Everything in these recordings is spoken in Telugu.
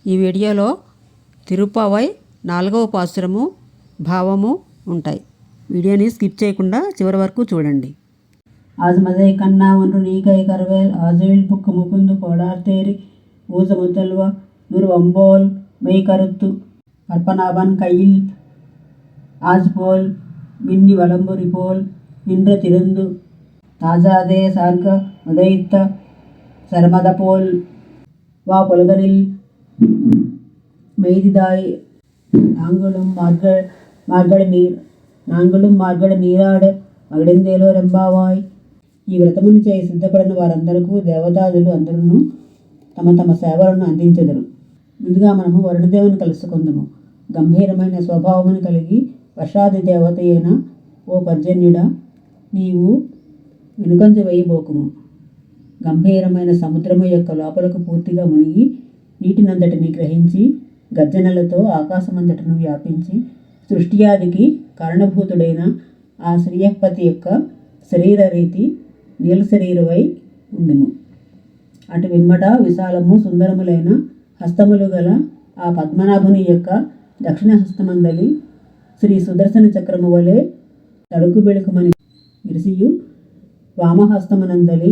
ఈ వీడియోలో తిరుప్పావై 4వ పాసురము భావము ఉంటాయి. వీడియోని స్కిప్ చేయకుండా చివరి వరకు చూడండి. आज मजे कन्ना वनरु नीकई करवेल आजुल पुक्क मुकुंद कोडार्तेरी ऊज मुतल्व नूर वंबोल मई करुत्तु अर्पनाबन कईल आज पोल मिन्नी वलंबुरी पोल निंद्र तिरुंदु ताजादे सार्ग मदयित्त सरमद पोल वा पोलगनिल मेयिदाई नांगुलुम मार्गड़ नीर नांगुलुम मार्गड़ नीराड मगडिंदेलो రెంబావాయ్. ఈ వ్రతమును చేయి సిద్ధపడిన వారందరికీ దేవతాదులు అందరూ తమ తమ సేవలను అందించెదరు. ముందుగా మనము వరుణదేవుని కలుసుకుందాము. గంభీరమైన స్వభావమును కలిగి వర్షాది దేవత అయిన ఓ పర్జన్యుడా, నీవు వెనుకంజ వేయబోకుము. గంభీరమైన సముద్రము యొక్క లోపలకు పూర్తిగా మునిగి నీటినంతటిని గ్రహించి గర్జనలతో ఆకాశమంతటను వ్యాపించి సృష్టియాదికి కారణభూతుడైన ఆ శ్రీయపతి యొక్క శరీర రీతి నీల శరీరమై ఉండుము. అటు వెమ్మట విశాలము సుందరములైన హస్తములు గల ఆ పద్మనాభుని యొక్క దక్షిణ హస్తమందలి శ్రీ సుదర్శన చక్రము వలె తడుకు బెళుకుమని విరిసియు వామహస్తమునందలి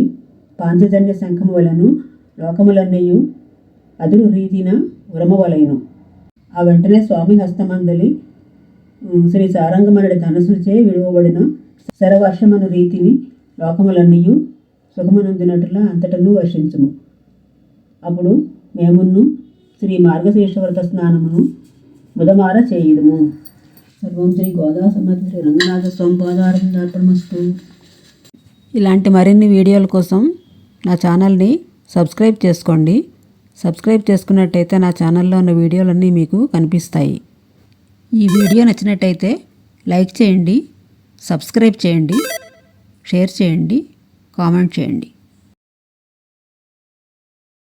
పాంచజన్య శంఖము వలను లోకములన్నయు అదురు రీతిన ఉరమవలైను. ఆ వెంటనే స్వామి హస్తమందలి శ్రీ సారంగమనుడి ధనస్సుచే విడువబడిన శరవర్షమను రీతిని లోకములన్నీయు సుఖమునందినట్లుగా అంతటను వర్షించుము. అప్పుడు మేమును శ్రీ మార్గశీర్షవ్రత స్నానమును ముదమార చేయుదుము. సర్వం శ్రీ గోదా సమర్థ శ్రీ రంగనాథ స్వామి పాదారవిందార్పణమస్తు. ఇలాంటి మరిన్ని వీడియోల కోసం నా ఛానల్ని సబ్స్క్రైబ్ చేసుకోండి. సబ్స్క్రైబ్ చేసుకున్నట్టయితే నా ఛానల్లో ఉన్న వీడియోలన్నీ మీకు కనిపిస్తాయి. ఈ వీడియో నచ్చినట్టయితే లైక్ చేయండి, సబ్స్క్రైబ్ చేయండి, షేర్ చేయండి, కామెంట్ చేయండి.